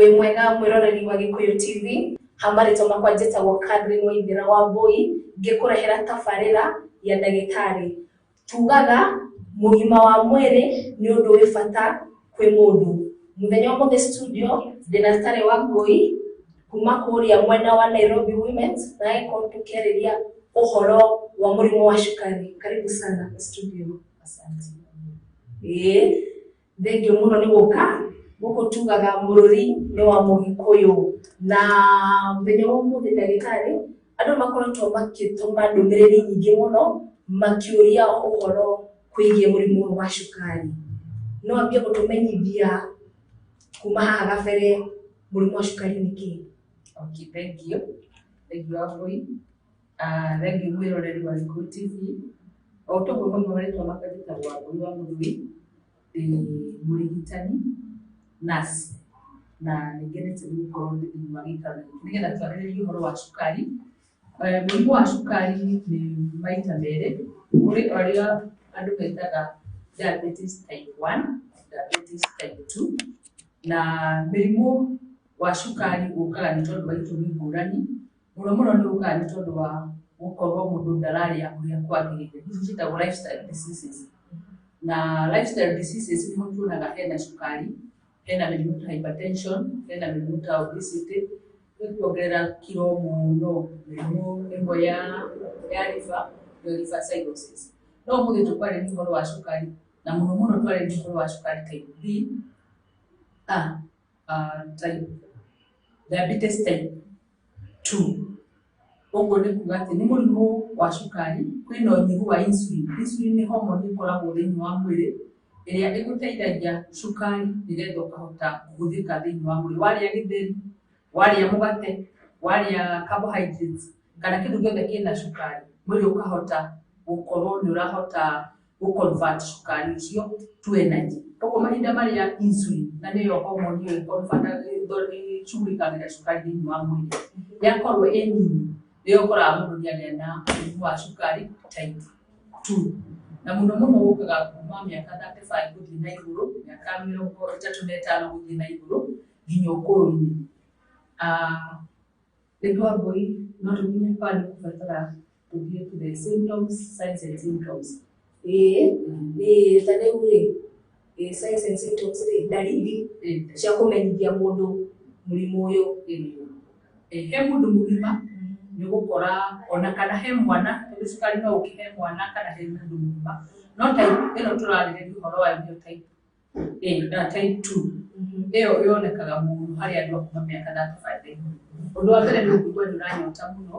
we mwega mwiroreri wa Gikuyu TV hamarito makwa njĩtagwo Catherine Waithĩra Wambui ngĩkũrehera tabarĩra ya ndagĩtarĩ. Tugaga mũgima wa mwĩrĩ nĩ ũndũ wĩ bata kwĩ mũndũ. Mũthenya ũmũthĩ studio ndĩna Ndagĩtarĩ Wambui kuma kũrĩa mwena wa Nairobi Women's na tũkĩarĩria ũhoro wa mũrimũ wa cukari. Karibu sana studio. Asante. Thengio mũno nĩ gũka gũkũ tugaga mũrũri nĩ wa Mũgĩkũyũ na mũthenya ũmũthĩ ndagĩtarĩ andũ makoretwo magĩtũma ndũmĩrĩri nyingĩ mũno makĩũria ũhoro kwĩgiĩ mũrimũ wa cukari. No ambie gũtũmenyithia kuma haha gabere mũrimũ wa cukari nĩ kĩĩ? Okay, thank you Wambui. Thank you mwĩroreri wa Gikuyu TV. O ta ũguo marĩtwa makwa njĩtagwo Wambui wa Mũrũi, ndĩ mũrigitani nurse na nĩngenete gũkorwo ndĩ thĩinĩ wa gĩikaro gĩkĩ nĩgetha twarĩrĩrie ũhoro wa cukari. Mũrimũ wa cukari nĩ maita merĩ, kũrĩ ũrĩa andũ metaga diabetes type 1, diabetes type 2, na mũrimũ wa cukari ũkaga nĩ tondũ wa itũmi ngũrani. Mũno mũno nĩ ũkaga nĩ tondũ wa gũkorwo mũndũ ndararĩa ũrĩa kwagĩrĩire, ici ciĩtagwo lifestyle diseases. Na lifestyle diseases nĩho tuonaga hena cukari, hena mĩrimũ ta hypertension, hena mĩrimũ ta obesity, kuongerera kilo mũno, mĩrimũ ĩmwe ya liver, liver cirrhosis. No ũmũthĩ tũkwarĩria ũhoro wa cukari na mũno mũno twarĩria ũhoro wa cukari type B, diabetes type 2. Ũguo nĩ kuuga atĩ nĩ mũrimũ wa cukari, kwĩna ũnyihu wa insulin. Insulin nĩ hormone ĩkoragwo thĩinĩ wa mwĩrĩ ĩrĩa ĩgũteithagia cukari nĩgetha ũkahota kũhũthĩka thĩinĩ wa mwĩrĩ. Warĩa gĩtheri, warĩa mũgate, warĩa carbohydrates kana kĩndũ gĩothe kĩna cukari, mwĩrĩ ũkahota gũkorwo nĩ ũrahota gũ-convert cukari ũcio to energy. Koguo mahinda marĩa insulin na nĩyo hormone ĩyo ĩcugurĩkagĩra cukari thĩinĩ wa mwĩrĩ yakorwo ĩ nini, nĩyo ũkoraga mũndũ nĩagĩa na mũrimũ wa cukari type 2. Na mũno mũno ũkaga kuma mĩaka 35 gũthiĩ na igũrũ, mĩaka 35 gũthiĩ na igũrũ nginya ũkũrũ-inĩ. Rĩngĩ Wambui no tũmenye kana nĩ kũbatara tũthiĩ to the symptoms, signs and symptoms. Ta rĩu rĩ, signs and symptoms rĩ, ndariri cia kũmenyithia mũndũ mũrimũ ũyũ. He mũndũ mũgima nĩ gũkora ona kana he mwana, tondũ cukari no ũkĩhe mwana kana he mũndũ mũgima. No type ĩno tũrarĩrĩria ũhoro wa type 2, ĩyo yonekaga mũno harĩ andũ a kuma mĩaka 35. Ũndũ wa mbere nĩ ũkũigua nĩ ũranyota mũno,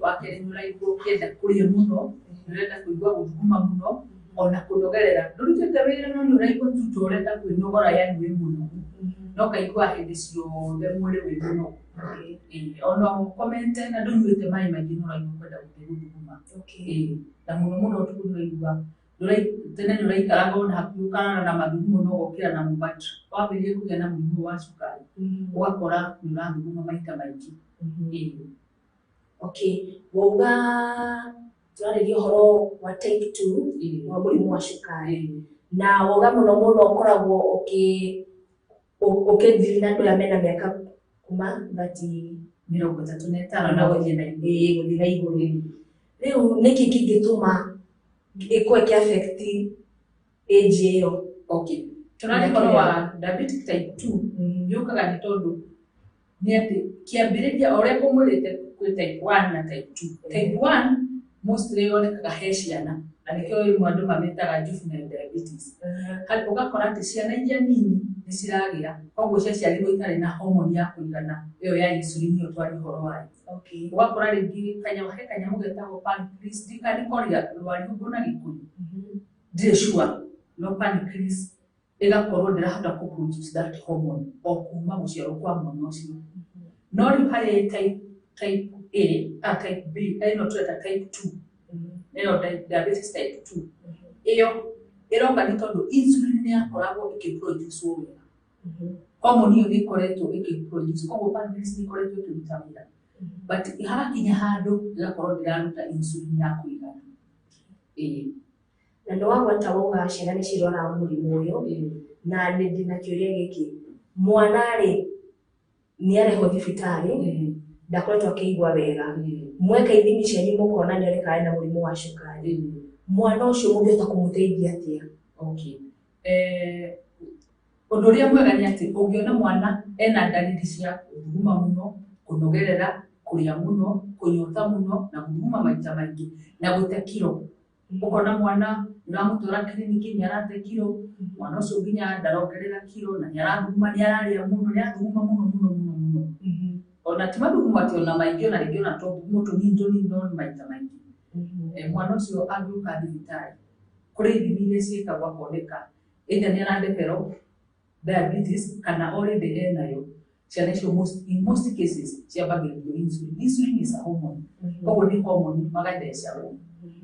wa kerĩ nĩ ũraigua ũkĩenda kũrĩa mũno, nĩ ũrenda kũigua gũthuguma mũno, ona kũnogerera. Ndũrutĩte wĩra no nĩ ũraigua tu ta ũrenda kwĩnogora, yani wĩ mũnogu, no kaigua hĩndĩ ciothe mwĩrĩ wĩ mũnogu. Ona ũkomete na ndũnyuĩte maĩ maingĩ no ũraigua kwenda gũthiĩ gũthuguma. Na mũno mũno tũraigua tene nĩ ũraikaraga ona hakuhĩ ũkarara na mathugumo no gũkĩra na mũbati. Wambĩrĩria kũgĩa na mũrimũ wa cukari ũgakora nĩ ũrathuguma maita maingĩ. Wauga tũrarĩria ũhoro wa type 2 wa mũrimũ wa cukari, na wauga mũno mũno ũkoragwo ũkĩthiri na andũ arĩa mena mĩaka kuma 35 na gũthiĩ na igũrũ. Rĩu nĩkĩ kĩngĩtũma ĩkorwo ĩkĩ-affect age ĩyo? Tũrarĩria ũhoro wa diabetic type 2 yũkaga nĩ tondũ nĩ atĩ kĩambĩrĩria ũrĩa kũmũrĩte kwĩ type 1 na type 2. Type 1 mostly yonekaga he ciana na nĩkĩo rĩmwe andũ mamĩtaga juvenile diabetes. Ũgakora atĩ ciana iria nini nĩ ciragĩa, koguo ciaciarirwo itarĩ na hormone ya kũigana ĩyo ya insulin ĩyo twarĩ ũhoro wayo. Ũgakora rĩngĩ he kanyamũ getagwo pancreas, ndikarikorĩa rwariũngũ na Gĩkũyũ, ndirĩ sure, no pancreas ĩgakorwo ndĩrahota kũ-produce that hormone o kuma gũciarwo kwa mwana ũcio. No rĩu harĩ type B, ĩno tũreta type 2, ĩno diabetes type 2, ĩyo ĩroka nĩ tondũ insulin nĩ yakoragwo ĩkĩ-produce wega. Hormone ĩyo nĩ ĩkoretwo ĩkĩ-produce, koguo pancreas nĩ ĩkoretwo ĩkĩruta wĩra. But hagakinya handũ ĩgakorwo ndĩraruta insulin ya kũigana. Na nĩ wagwata wauga ciana nĩ cirwaraga mũrimũ ũyũ, na ndĩ na kĩũria gĩkĩ, mwana rĩ niareho thibitari ndakoretwo akĩigua wega mweka ithimi cianyu mũkona nĩonekaga na mũrimũ wa cukari mwana ũcio mũngĩhota kũmũteithia atĩa? Okay. Ũndũ ũrĩa mwega nĩ atĩ ũngĩona mwana ena ndariri cia gũthuguma mũno, kũnogerera, kũrĩa mũno, kũnyota mũno na gũthuguma maita maingĩ na gũte kiro. Ũkona mwana ũramũtwara kiriniki nĩarate kiro, mwana ũcio nginya ndarongerera kiro na nĩarathuguma, nĩararĩa mũno, nĩarathuguma mũno. Ona ti mathuguma atĩ ona maingĩ ona rĩngĩ ona tũthuguma tũnini no maita maingĩ. Mwana ũcio angĩũka thibitarĩ, kũrĩ ithimi iria ciĩkagwo akoneka either nĩara develop diabetes kana already enayo. Ciana icio in most cases ciambagĩrĩrio insulin. Insulin is a hormone. Koguo nĩ hormone magathecagwo.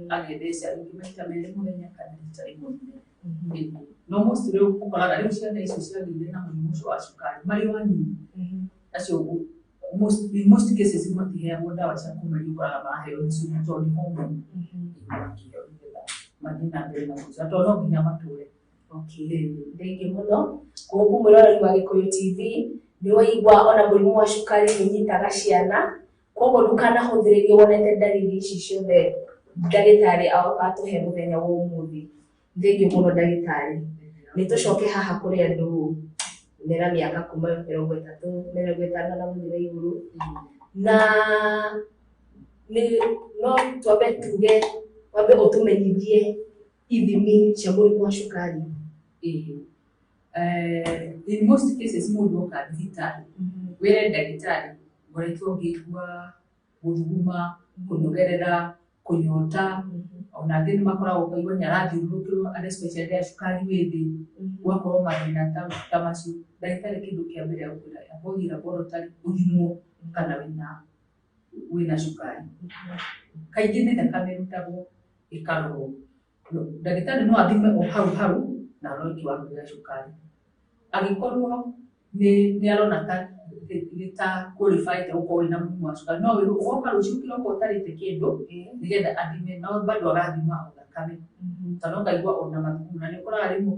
Agĩtheca rĩngĩ maita merĩ mũthenya kana rita rĩmwe. No most rĩu ũkoraga rĩu ciana icio ciagĩire na mũrimũ ũcio wa cukari marĩ o anini. Acio in most cases matiheagwo ndawa cia kũmeria, ũkoraga maraheo insulin tondũ nĩ hormone. Mathiĩ na mbere na gũkũra tondũ no nginya matũre. Okay. Thengiũ mũno. Gũkũ mwĩroreri wa Gĩkũyũ TV nĩwaigua ona mũrimũ wa cukari nĩũnyitaga ciana, koguo ndũkanahũthĩrĩrie wonete ndariri ici ciothe ndagĩtarĩ atũhe mũthenya wa ũmũthĩ. Thengiũ mũno ndagĩtarĩ. Nĩtũcoke haha kũrĩ andũ mena mĩaka kuma 30, 50 na gũthiĩ igũrũ. Na no twambe tuge wambe ũtũmenyithie ithimi cia mũrimũ wa cukari. In most cases mũndũ oka thibitarĩ wĩre ndagĩtarĩ ngoretwo ngĩigua gũthuguma, kũnogerera, kũnyota, ona angĩ nĩmakoragwo ũkaigua nĩarathiũrũrũkĩrwo and especially rĩrĩa cukari wĩ thĩ, ũgakorwo mathĩna ta macio. Ndagĩtarĩ kĩndũ kĩa mbere agũkwĩra athiĩ laboratory ũthimwo kana wĩna cukari. Kaingĩ nĩ thakame ĩrutagwo ĩkarorwo. Ndagĩtarĩ no athime o hau na arore kiwango gĩa cukari. Angĩkorwo nĩarona ta qualified gũkorwo wĩna mũrimũ wa cukari, no ũgoka rũciũ kĩroko ũtarĩte kĩndũ nĩgetha athime, no bado agathima thakame. Tondũ ũkaigua ona mathugumo, na nĩũkoraga rĩmwe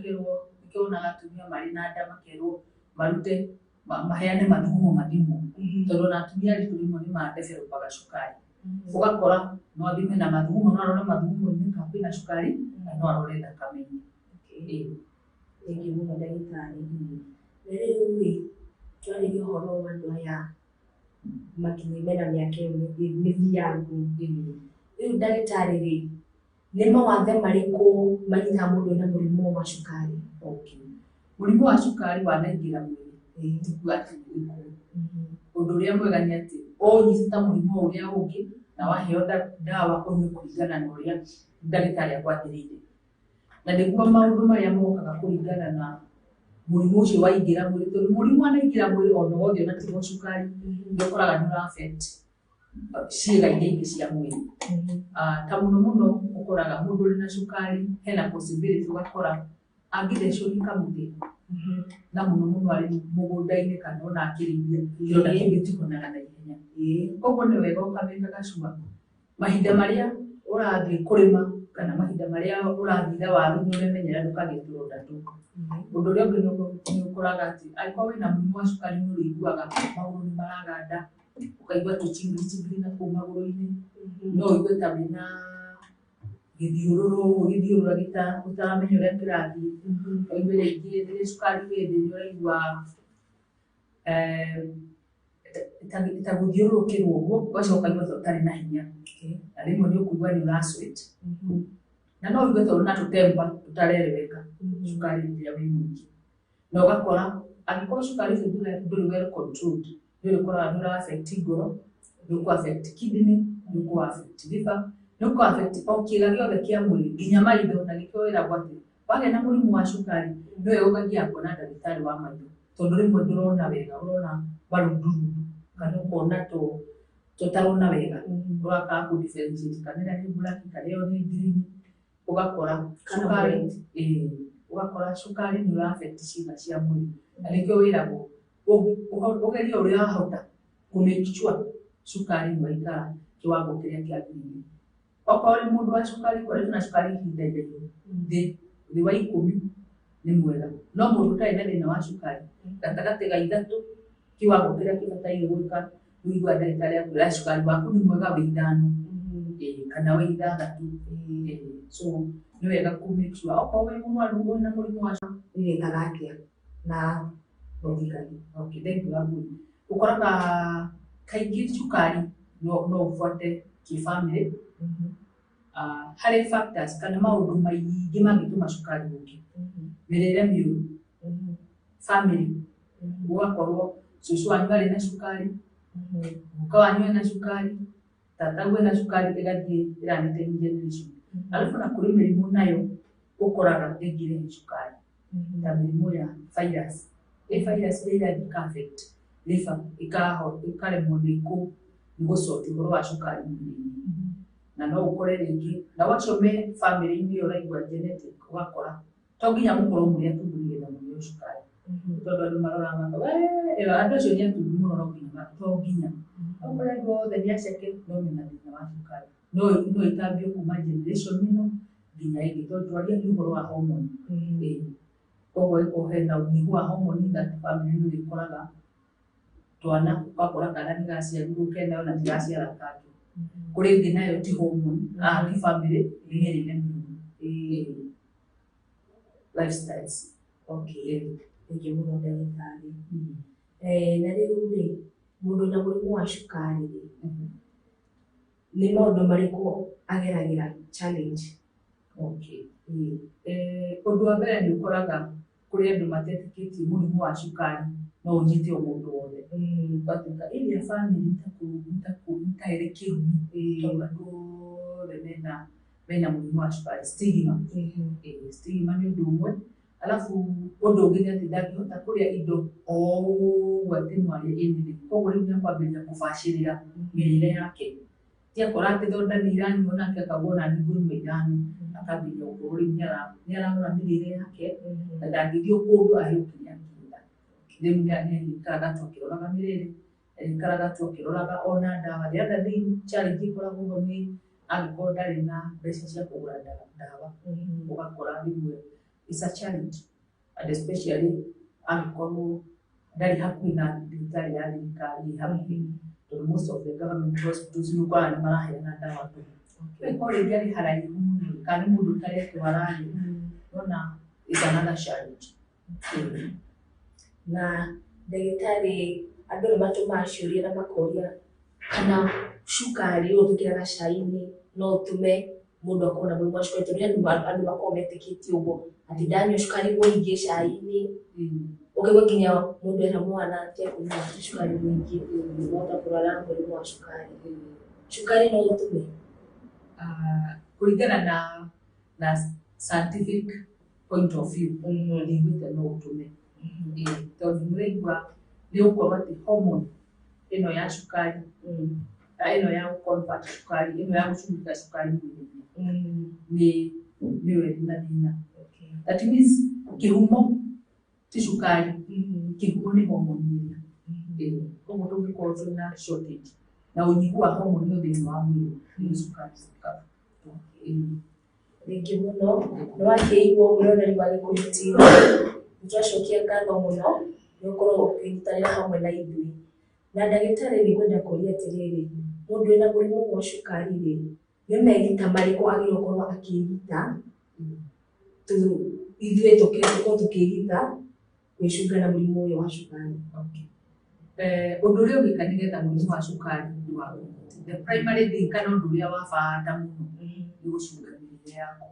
ũkĩona atumia marĩ na nda makerwo marute maheane mathugumo mathimwo. Tondũ ona atumia aritũ rĩmwe nĩmadevelopaga cukari. Ũgakora no athime na mathugumo, no arore mathugumo-inĩ kana kwĩna cukari na no arore thakame-inĩ. Thengiũ mũno ndagĩtarĩ. Rĩu twarĩria ũhoro wa andũ aya makinyie mena mĩaka ĩyo mĩthiangu. Rĩu ndagĩtarĩ nĩ mawathe marĩkũ manyitaga mũndũ na mũrimũ wa cukari? Mũrimũ wa cukari wanaingĩra mwĩrĩ tikuga atĩ nĩ gĩkuũ. Ũndũ ũrĩa mwega nĩ atĩ ũnyite ta mũrimũ ũrĩa ũngĩ na waheo ndawa ũnyue kũringana na ũrĩa ndagĩtarĩ agwathĩrĩire. Na nĩguo maũndũ marĩa mokaga kũringana na mũrimũ ũcio waingĩra mwĩrĩ, tondũ mũrimũ wanaingĩra mwĩrĩ ona wothe ona ti wa cukari nĩũkoraga nĩ ũra affect ciĩga iria ingĩ cia mwĩrĩ. Ta mũno ũkoraga mũndũ ũrĩ na cukari hena possibility ũgakora angĩthecwo nĩ kamũtĩ na mũno arĩ mũgũnda-inĩ kana ona akĩrĩithia kĩronda kĩu gĩtihonaga na ihenya. Koguo nĩ wega ũkamĩkaga sure mahinda marĩa ũrathiĩ kũrĩma kana mahinda marĩa ũrathitha waru nĩũremenyera ndũkagĩe tũronda tũu. Ũndũ ũrĩa ũngĩ nĩũkoraga atĩ angĩkorwo wĩna mũrimũ wa cukari nĩũrĩiguaga magũrũ nĩmaraganda, ũkaigua tũchingiri na kũu magũrũ-inĩ, no ũigue ta wĩna gĩthiũrũrũ ũgĩthiũrũra ũtaramenya ũrĩa kĩrathiĩ. Ũigue rĩngĩ rĩrĩa cukari wĩ thĩ nĩũraigua ta gũthiũrũrũkĩrwo ũguo, ũgacoka ũkaigua ta ũtarĩ na hinya. Na rĩmwe nĩũkũigua nĩ ũra sweat. Na no ũigue ta ũrĩ na tũtemba tũtarereweka cukari rĩrĩa wĩ mũingĩ. Na ũgakora angĩkorwo cukari ũcio ndũrĩ well controlled, nĩũrĩkoraga nĩ ũra affect ngoro, nĩũkũ affect kidney, nĩũkũ affect liver, nĩũkũ affect o kĩĩga gĩothe kĩa mwĩrĩ nginya maitho. Na nĩkĩo wĩragwo atĩ wagĩa na mũrimũ wa cukari nĩ wega ũgathiĩ kuona ndagĩtarĩ wa maitho, tondũ rĩmwe ndũrona wega, ũrona marunduru kana ũkona tũtarona wega, ũrakaga kũ differentiate kana ĩrĩa nĩ black kana ĩyo nĩ green. Ũgakora cukari ũgakora cukari nĩ ũra affect ciĩga cia mwĩrĩ. Na nĩkĩo wĩragwo ũgerie ũrĩa wahota kũ make sure cukari nĩwaikara kĩwango kĩrĩa kĩagĩrĩire. Okorwo wĩ mũndũ wa cukari ũkoretwo na cukari ihinda iraihu thĩ wa 10 nĩ mwega, no mũndũ ũtarĩ na thĩna wa cukari gatagatĩ ga 3 kiwango kĩrĩa kĩbataire gwĩka wĩigua ndagĩtarĩ akwĩra cukari waku nĩ mwega wĩ 5 kana wĩ 6 so nĩ wega ku make sure okorwo wĩ mũrwaru wĩna mũrimũ wa cukari wĩkaga atĩa na ũthigari. Okay, thank you Wambui. Ũkoraga kaingĩ cukari no ũbuate kĩ-family. Harĩ factors kana maũndũ maingĩ mangĩtũma cukari ũke. Mĩrĩre mĩũru, family, ũgakorwo cũcũ wanyu arĩ na cukari, guka wanyu ena cukari, tataguo ena cukari, ĩgathiĩ ĩranĩte generation. Alafu na kũrĩ mĩrimũ nayo ũkoraga ĩngĩrehe cukari, ta mĩrimũ ya virus. Virus iria ika-affect liver, ikaremwo nĩ gũcotia ũhoro wa cukari mwĩrĩ-inĩ. Na no ũkore rĩngĩ, na wacio me family-inĩ ĩyo ũraigua genetic, ũgakora to nginya mũkorwo mũrĩ atungu nĩgetha mũrĩe cukari. Tondũ andũ maroraga andũ acio nĩ atungu mũno no nginya to nginya. Okorwo andũ othe nĩ aceke no mena thĩna wa cukari. No ĩtambio kuma generation ĩno nginya ĩngĩ tondũ twaria ũhoro wa hormone. Koguo ĩkorwo hena ũnyihu wa hormone that family nĩ ĩkoraga twana ũgakora kana nĩ gaciarirwo kena ona nĩgaciara kangĩ. Kũrĩ ĩngĩ nayo ti hormone, ti family, nĩ mĩrĩre mĩũru. Lifestyles. Okay, thank you mũno ndagĩtarĩ. Na rĩu rĩ, mũndũ na mũrimũ wa cukari nĩ maũndũ marĩkũ ageragĩra challenge? Okay. Ũndũ wa mbere nĩ ũkoraga kũrĩ andũ matetĩkĩtie mũrimũ wa cukari no ũnyite o mũndũ wothe. Ũgatuĩka ĩrĩa family ĩtarĩ kĩrumi tondũ andũ othe mena mũrimũ wa cukari, stigma. Stigma nĩ ũndũ ũmwe. Alafu ũndũ ũngĩ nĩ atĩ ndangĩhota kũrĩa indo o ũguo atĩ no arĩe ĩnene. Koguo rĩu nĩ akwambĩrĩria kũbacĩrĩra mĩrĩre yake. Ti akora atĩ thonda nĩ iranyua nake akauga ona niĩ ngũnyua ithano, akambĩrĩria gũkorwo rĩu nĩ ararora mĩrĩre yake na ndangĩthiĩ o kũndũ aheo kĩrĩa angĩenda. Rĩu nĩ aikaraga tu akĩroraga mĩrĩre, aikaraga tu akĩroraga ona ndawa. The other thing challenge ĩkoragwo ho nĩ angĩkorwo ndarĩ na mbeca cia kũgũra ndawa, ũgakora rĩmwe it's a challenge, and especially angĩkorwo ndarĩ hakuhĩ na thibitarĩ ya thirikari ĩ hakuhĩ. Tondũ most of the government hospitals nĩ ũkoraga nĩ maraheana ndawa tu. Ĩkorwo rĩngĩ arĩ haraihu mũno kana nĩ mũndũ ũtaretwara rĩ, ũrona it's another challenge. Na ndagĩtarĩ andũ nĩ matũmaga ciũria na makoria kana cukari ũyũ tũkĩraga cai-inĩ no ũtũme mũndũ akorwo na mũrimũ wa cukari, tondũ andũ makoragwo metĩkĩtie ũguo atĩ ndanyua cukari mũingĩ cai-inĩ, ũkaigua nginya mũndũ ena mwana akĩnyua cukari mũingĩ ũkahota kũrwara mũrimũ wa cukari. Cukari no ũtũme? Kũringana na scientific point of view, nĩiguĩte no ũtũme. Tondũ nĩ ũraigua nĩ gũkorwo atĩ hormone ĩno ya cukari, ĩno ya gũ-convert cukari, ĩno ya gũcunga cukari mwĩrĩ-inĩ nĩyo ĩrĩ na thĩna. That means kĩhumo ti cukari, kĩhumo nĩ hormone ĩrĩa. Koguo tũngĩkorwo twĩna shortage na ũnyihu wa hormone ĩyo thĩinĩ wa mwĩrĩ nĩ cukari cukari. Rĩngĩ mũno nĩ wakĩiguo mwĩroreri wa Gĩkũyũ TV, nĩtwacokia ngatho mũno nĩ ũkorwo ũkĩnyitanĩra hamwe na ithuĩ. Na ndagĩtarĩ nĩ ngwenda kũũria atĩrĩrĩ, mũndũ wĩna mũrimũ wa cukari rĩ, nĩ merita marĩkũ agĩrĩirwo gũkorwo akĩĩgita ithuĩ tũkorwo tũkĩĩgita gwĩcunga na mũrimũ ũyũ wa cukari? Ũndũ ũrĩa ũngĩka nĩgetha mũrimũ wa cukari ndũgakũnyite, the primary thing kana ũndũ ũrĩa wa bata mũno nĩ gũcunga mĩrĩre yaku.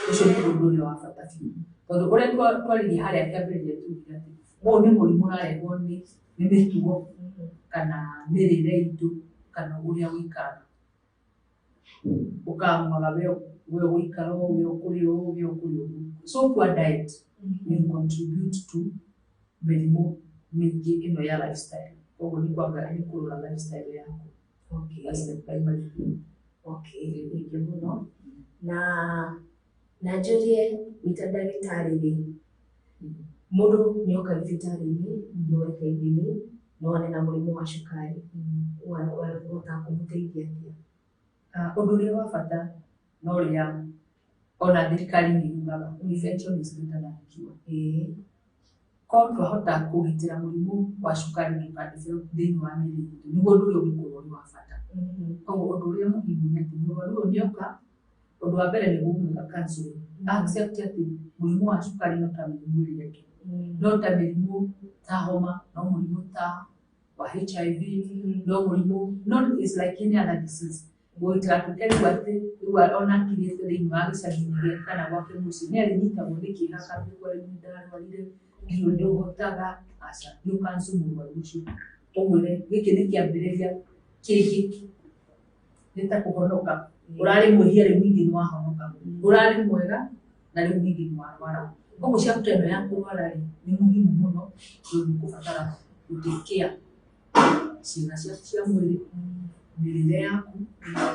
Ũcio nĩ ũndũ ũrĩa wa bata biũ. Tondũ ũrĩa twaririe harĩa kĩambĩrĩria tuuge atĩ ũyũ nĩ mũrimũ ũrarehwo nĩ mĩtugo kana mĩrĩre itũ kana ũrĩa ũikara. Ũkamuaga we ũgũikara ũũ, we ũkũrĩa ũũ, we ũkũrĩa ũũ. So poor diet will contribute to mĩrimũ mĩingĩ ĩno ya lifestyle. Koguo nĩ kũrora lifestyle yaku. That's the primary thing. Rĩngĩ mũno na njũrie wĩ ta ndagĩtarĩ rĩ, mũndũ nĩ oka thibitarĩ-inĩ nĩ weka ithimi no one na mũrimũ wa cukari, wahota kũmũteithia atĩa? Ũndũ ũrĩa wa bata na ũrĩa ona thirikari nĩ yugaga prevention is better than cure. ko twahota kugitira murimu wa cukari ndukandithio thiini wa mĩĩrĩ itũ nĩguo ũndũ ũrĩa ũngĩkorwo nĩ wa bata. Koguo ũndũ ũrĩa mũhimu nĩ atĩ mũrwaru ũyũ nĩoka, ũndũ wa mbere nĩ gũkũmwĩka counselling, accept atĩ mũrimũ wa cukari no ta mĩrimũ ĩrĩa ĩngĩ, no ta mĩrimũ ta homa, no mũrimũ ta wa HIV, no mũrimũ, no is like any other disease. Gũtigatuĩke rĩu atĩ rĩu ona akirĩte thĩinĩ wa gĩcagi-inĩ gĩake kana gwake mũciĩ nĩ arĩnyitagwo nĩ kĩeha kambĩ kwa rĩu ndarwarire ndirĩ ndĩũhotaga, aca nĩ ũkancu mũrwaru ũcio ũmwĩre gĩkĩ nĩ kĩambĩrĩria kĩngĩ nĩ ta kũhonoka, ũrarĩ mwĩhia rĩu ningĩ nĩ wahonoka, ũrarĩ mwega na rĩu ningĩ nĩ warwara. Koguo chapter ĩno ya kũrwara rĩ nĩ mũhimu mũno tondũ nĩ ũkũbatara gũtĩkĩa ciĩga ciaku cia mwĩrĩ, mĩrĩre yaku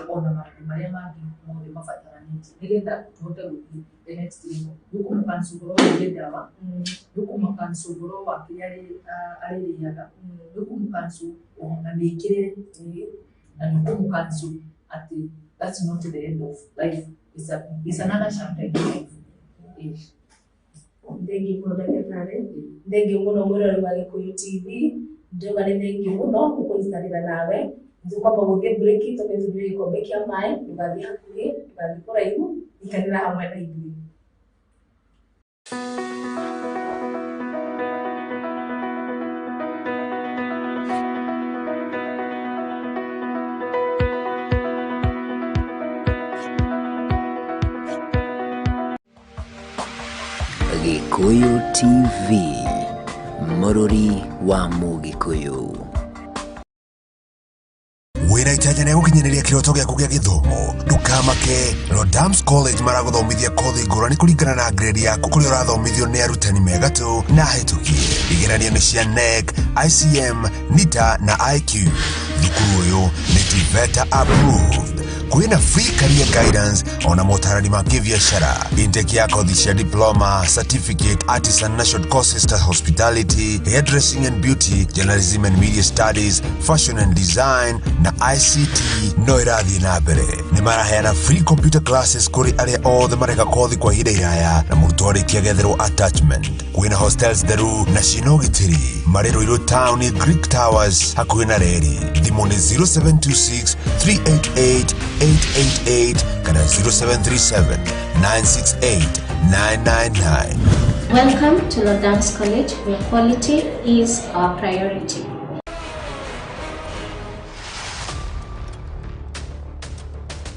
ona maũndũ marĩa mangĩ mothe mabataranĩtie nĩgetha tũhote gũthiĩ the next level. Nĩũkũmũkanca ũhoro wĩgiĩ ndawa, nĩũkũmũkanca ũhoro wa kĩrĩa arĩrĩaga, nĩũkũmũkanca na mĩĩkĩrĩre, na nĩũkũmũkanca atĩ that's not the end of life, it's another chapter in life. Thengiũ mũno ndagĩtarĩ, thengiũ mũno mũrori wa Gĩkũyũ TV, ndoga nĩ thengiũ mũno gũkũnyitanĩra nawe. Nĩtũkwamba gũthiĩ break tũke tũnyue gĩkombe kĩa maĩ, ndũgathiĩ hakuhĩ, ndũgathiĩ kũraihu, ikarĩra hamwe na ithuĩ. Gĩkũyũ TV, mũrori wa Mũgĩkũyũ. Wĩna itanya nĩ gũkinyanĩria kĩroto gĩaku gĩa gĩthomo, ndũkamake. Lodams College maragũthomithia kothi ngũrani kũringana na grade yaku kũrĩa ũrathomithio nĩ arutani mega tu na hĩtũkie. Igeranio nĩ cia NEC, ICM, NITA na IQ. Thukuru ũyũ nĩ TVETA approved. Kwĩna free career guidance ona motarani ma kĩbiacara. Intake ya kothi cia diploma, certificate, artisan na short courses ta hospitality, hairdressing and beauty, journalism and media studies, fashion and design na ICT no irathiĩ na mbere. Nĩ maraheana free computer classes kũrĩ arĩa othe mareka kothi kwa ihinda iraya na mũrutwo arĩkia getherwo attachment. Kwĩna hostels theru na cina ũgitĩri. Marĩ Ruiru Town Greek Towers hakuhĩ na reri. Thimũ nĩ 0726 388 888 kana 0737 968 999. Welcome to Lodams College, where quality is our priority.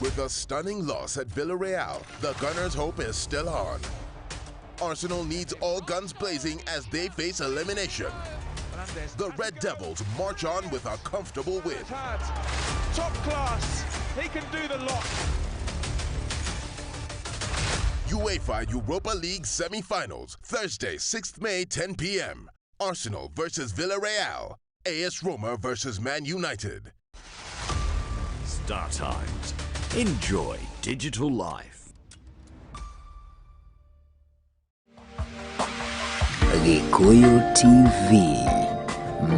With a stunning loss at Villarreal, the Gunners' hope is still on. Arsenal needs all guns blazing as they face elimination. The Red Devils march on with a comfortable win. Top class, he can do the lot. UEFA Europa League semi-finals, Thursday, 6th May, 10 p.m. Arsenal versus Villarreal. AS Roma versus Man United. Star Times. Enjoy digital life. Gĩkũyũ TV,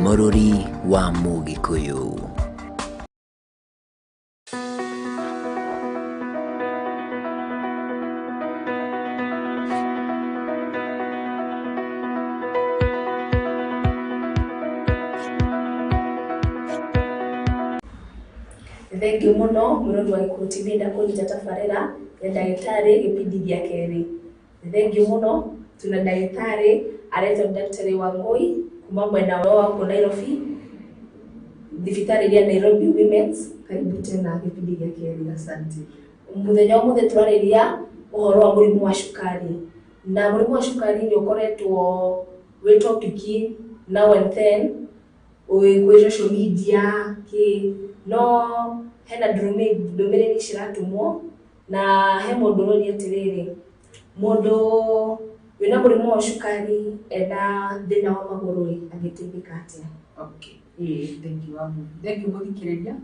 mũrori wa Mũgĩkũyũ. Thengiũ mũno mũrori wa Gĩkũyũ TV ndakũnyita tabarĩra ya ndagĩtarĩ gĩbindi gĩa kerĩ. Thengiũ mũno tuna ndagĩtarĩ aretwo Daktari Wangui kuma mwena wa Nairobi, thibitarĩ ya Nairobi Women's. Karibu tena gĩbindi gĩa kerĩ. Asante. Mũthenya wa mũthenya tũrarĩrĩria ũhoro wa mũrimũ wa cukari, na mũrimũ wa cukari nĩ ũkoretwo wĩ topic now and then kwĩ social media no hena ndũmĩrĩri ciratũmwo na he mũndũ ũroria atĩrĩrĩ, mũndũ wĩna mũrimũ wa cukari ena thĩna wa magũrũ angĩteithĩka atĩa? Okay, thengiũ mũthikĩrĩria,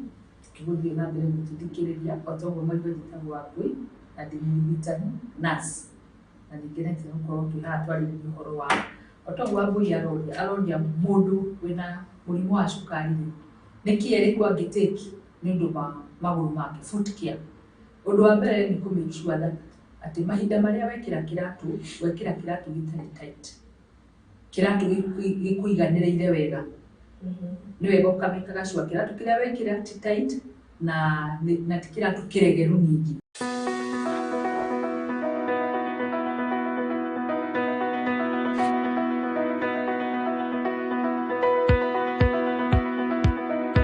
tũgũthiĩ na mbere gũtũthikĩrĩria o ta ũguo maigua njĩtagwo Wangui na ndĩ mũrigitani nurse, na nĩngenete gũkorwo twĩ haha twarĩrĩria ũhoro wa o ta ũguo Wangui aroria mũndũ wĩna mũrimũ wa cukari nĩkĩ erĩkũ angĩtake nĩ ũndũ wa magũrũ make, foot care. Ũndũ wa mbere nĩ kũ make sure that atĩ mahinda marĩa wekĩra kĩratũ gĩtarĩ tight, kiratu gikuiganireire wega ni wega ukamikaga sure kiratu kiria wekira tight na tikiratu kiregeru nyingi.